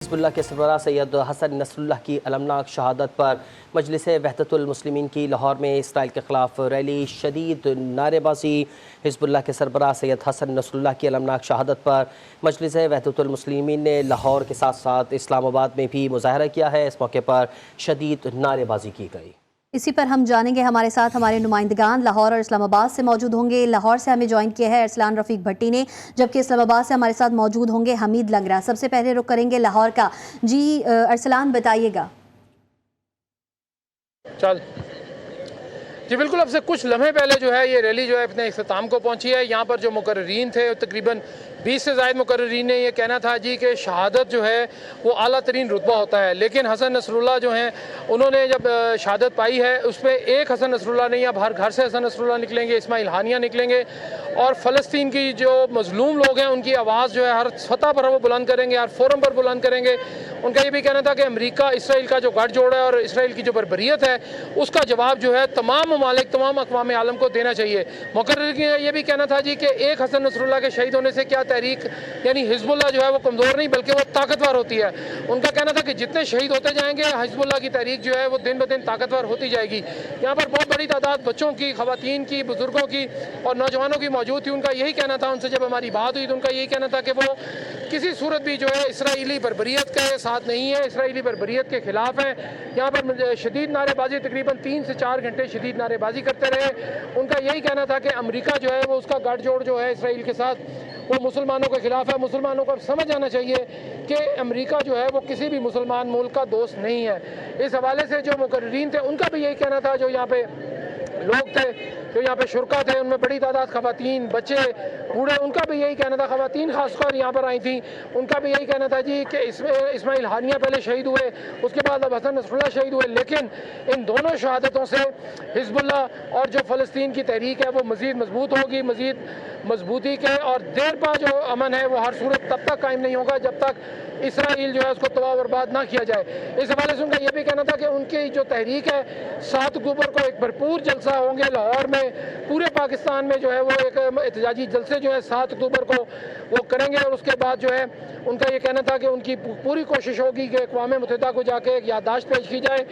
Hezbollah के सरबराह Syed Hasan Nasrallah की अलमनाक शहादत पर मजलिस वहदतुल मुस्लिमीन की लाहौर में इसराइल के ख़िलाफ़ रैली, शदीद नारेबाजी। हिज़्बुल्लाह के सरबराह सैयद हसन नसरुल्लाह की अलमनाक शहादत पर मजलिस वहदतुल मुस्लिमीन ने लाहौर के साथ साथ इस्लामाबाद में भी मुज़ाहरा किया है। इस मौके पर शदीद नारेबाजी की गई। इसी पर हम जानेंगे, हमारे साथ हमारे नुमाइंदगान लाहौर और इस्लामाबाद से मौजूद होंगे। लाहौर से हमें ज्वाइन किया है अरसलान रफ़ीक भट्टी ने, जबकि इस्लामाबाद से हमारे साथ मौजूद होंगे हमीद लंगरा। सबसे पहले रुख करेंगे लाहौर का। जी अरसलान, बताइएगा। चल जी बिल्कुल, अब से कुछ लम्हे पहले जो है ये रैली जो है अपने इख्तिताम को पहुंची है। यहाँ पर जो मुकर्रीन थे, तकरीबन 20 से ज़ायद मुकर्रीन ने ये कहना था जी कि शहादत जो है वो आला तरीन रुतबा होता है, लेकिन हसन नसरुल्लाह जो हैं उन्होंने जब शहादत पाई है उस पर एक हसन नसरुल्लाह नहीं, अब हर घर से हसन नसरुल्लाह निकलेंगे, इस्माइल हानिया निकलेंगे और फ़लस्तीन की जो मज़लूम लोग हैं उनकी आवाज़ जो है हर सतह पर वो बुलंद करेंगे, हर फोरम पर बुलंद करेंगे। उनका ये भी कहना था कि अमेरिका इसराइल का जो गठजोड़ है और इसराइल की जो बर्बरियत है उसका जवाब जो है तमाम ममालिक, तमाम अक़वाम आलम को देना चाहिए। मुकर्रिर का ये भी कहना था जी कि एक हसन नसरुल्लाह के शहीद होने से क्या तहरीक यानी हिज़्बुल्लाह जो है वो कमज़ोर नहीं बल्कि वो ताकतवर होती है। उनका कहना था कि जितने शहीद होते जाएंगे हिज़्बुल्लाह की तहरीक जो है वो दिन ब दिन ताकतवर होती जाएगी। यहाँ पर बहुत बड़ी तादाद बच्चों की, ख़वातीन की, बुज़ुर्गों की और नौजवानों की मौजूद थी। उनका यही कहना था, उनसे जब हमारी बात हुई तो उनका यही कहना था कि वो किसी सूरत भी जो है इसराइली बर्बरियत के साथ नहीं है, इसराइली बर्बरियत के ख़िलाफ़ है। यहाँ पर शदीद नारेबाजी, तकरीबन 3 से 4 घंटे शदीद नारेबाजी करते रहे। उनका यही कहना था कि अमेरिका जो है वो उसका गठजोड़ जो है इसराइल के साथ वो मुसलमानों के ख़िलाफ़ है। मुसलमानों को समझ आना चाहिए कि अमेरिका जो है वो किसी भी मुसलमान मुल्क का दोस्त नहीं है। इस हवाले से जो मुकर्रीन थे उनका भी यही कहना था, जो यहाँ पे लोग थे, जो यहाँ पे शुरका थे, उनमें बड़ी तादाद ख़वातीन, बच्चे, बूढ़े, उनका भी यही कहना था। ख़वातीन ख़ासकर यहाँ पर आई थी, उनका भी यही कहना था जी कि इस्माइल हानिया पहले शहीद हुए, उसके बाद अब हसन नसरुल्लाह शहीद हुए, लेकिन इन दोनों शहादतों से हिज़्बुल्लाह और जो फ़लस्तीन की तहरीक है वो मज़ीद मजबूत होगी, मज़ीद मजबूती के और देर पा जो अमन है वो हर सूरत तब तक कायम नहीं होगा जब तक इसराइल जो है उसको तबाह बर्बाद ना किया जाए। इस हवाले से उनका यह भी कहना था कि उनकी जो तहरीक है 7 अक्टूबर को एक भरपूर जलसा होंगे लाहौर में, पूरे पाकिस्तान में जो है वो एक एहतजाजी जलसे जो है 7 अक्टूबर को वो करेंगे। और उसके बाद जो है उनका ये कहना था कि उनकी पूरी कोशिश होगी कि अक़वाम मुत्तहिदा को जाके एक याददाश्त पेश की जाए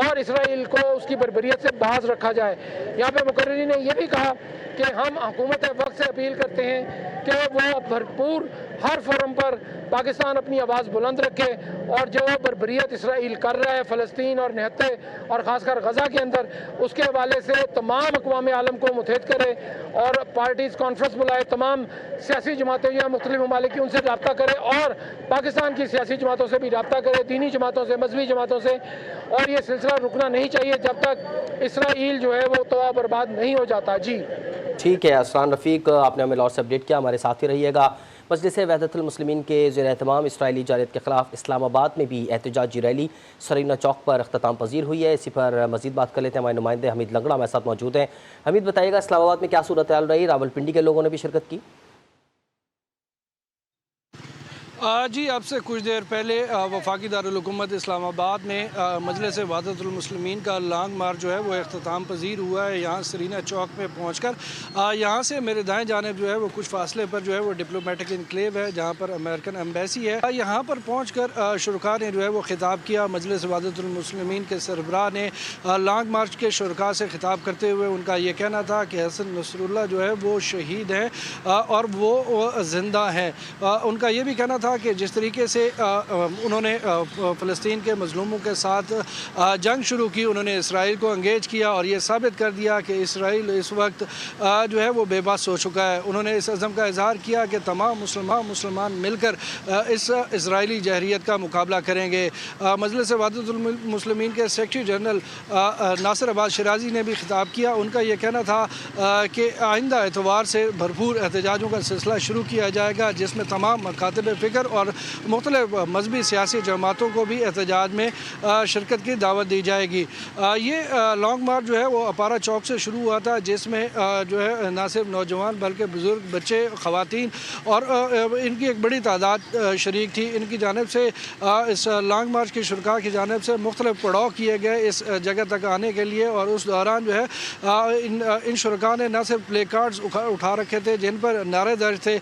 और इसराइल को उसकी बर्बरियत से बाज रखा जाए। यहाँ पे मुकर्रिरीन ने यह भी कहा कि हम हुकूमत वक्त से अपील करते हैं कि वो भरपूर हर फोरम पर पाकिस्तान अपनी आवाज़ बुलंद रखे और जो बर्बरियत इसराइल कर रहा है फ़लस्तीन और निहत्ते और ख़ासकर गज़ा के अंदर, उसके हवाले से तमाम अक़वाम आलम को मुतहद करे और पार्टीज़ कॉन्फ्रेंस बुलाए, तमाम सियासी जमातें जो है मुख्तलिफ ममालिक की उनसे रब्ता करे और पाकिस्तान की सियासी जमातों से भी रब्ता करे, दीनी जमातों से, मजहबी जमातों से। और ये सिलसिला रुकना नहीं चाहिए जब तक इसराइल जो है वो तबाह बर्बाद नहीं हो जाता। जी ठीक है अरसलान रफ़ीक, आपने हमें लाहौर से अपडेट किया, हमारे साथ ही रहिएगा। मजलिस वहदतुल मुस्लिमीन के ज़ेर एहतमाम इसराइली जारत के ख़िलाफ़ इस्लामाबाद में भी एहतजाजी रैली सरीना चौक पर अख्ताम पजीर हुई है। इसी पर मज़ीद बात कर लेते हैं, हमारे नुमाइंदे हमीद लंगड़ा हमारे साथ मौजूद हैं। हमीद, बताइएगा इस्लामाबाद में क्या सूरत हाल रही, रावलपिंडी के लोगों ने भी शिरकत की? जी, अब से कुछ देर पहले वफाकी दारुल हुकूमत इस्लामाबाद में मजलिस वहदतुल मुस्लिमीन का लॉन्ग मार्च जो है वो अख्ताम पजीर हुआ है। यहाँ सरीना चौक में पहुँचकर यहाँ से मेरे दाएं जानिब जो है वो कुछ फासले पर जो है वो डिप्लोमेटिक इनक्लेव है जहाँ पर अमेरिकन एम्बेसी है। यहाँ पर पहुँचकर शुरका ने जो है वो खिताब किया। मजलिस वहदतुल मुस्लिमीन के सरबराह ने लॉन्ग मार्च के शुरका से खिताब करते हुए उनका ये कहना था कि हसन नसरुल्लाह जो है वो शहीद हैं और वो ज़िंदा हैं। उनका ये भी कहना था कि जिस तरीके से उन्होंने फ़लस्तीन के मज़लूमों के साथ जंग शुरू की, उन्होंने इसराइल को एंगेज किया और ये साबित कर दिया कि इसराइल इस वक्त जो है वो बेबस हो चुका है। उन्होंने इस अज़म का इज़हार किया कि तमाम मुसलमान मिलकर इस इसराइली जहरियत का मुकाबला करेंगे। मजलिस वहदतुल मुस्लिमीन के सेक्रेटरी जनरल नासिर अब्बास शिराज़ी ने भी खिताब किया। उनका ये कहना था कि आइंदा एतवार से भरपूर एहतजाजों का सिलसिला शुरू किया जाएगा जिसमें तमाम मकातब फ़िक्र और मुख्तलिफ मजहबी सियासी जमातों को भी एहतजाज में शिरकत की दावत दी जाएगी। ये लॉन्ग मार्च जो है वो अपारा चौक से शुरू हुआ था जिसमें जो है ना सिर्फ नौजवान बल्कि बुज़ुर्ग, बच्चे, ख़वातीन और इनकी एक बड़ी तादाद शरीक थी। इनकी जानिब से इस लॉन्ग मार्च की शुरका की जानिब से मुख्तलिफ पड़ाव किए गए इस जगह तक आने के लिए और उस दौरान जो है इन शुरका ने न सिर्फ प्ले कार्ड्स उठा रखे थे जिन पर नारे दर्ज थे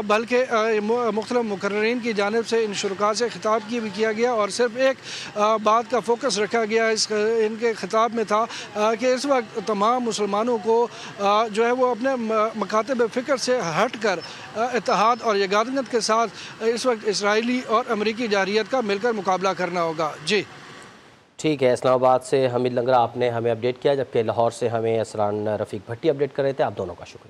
बल्कि मुख्तलिफ मुकर्रर मुकर्रीन की जानिब से इन शुरका से खिताब भी किया गया और सिर्फ एक बात का फोकस रखा गया इनके खिताब में था कि इस वक्त तमाम मुसलमानों को जो है वो अपने मकातब फ़िक्र से हट कर इत्तेहाद और यगादत के साथ इस वक्त इसराइली और अमरीकी जारियत का मिलकर मुकाबला करना होगा। जी ठीक है, इस्लामाबाद से हमीद लंगरा आपने हमें अपडेट किया, जबकि लाहौर से हमें असरान रफ़ीक भट्टी अपडेट कर रहे थे। आप दोनों का शुक्रिया।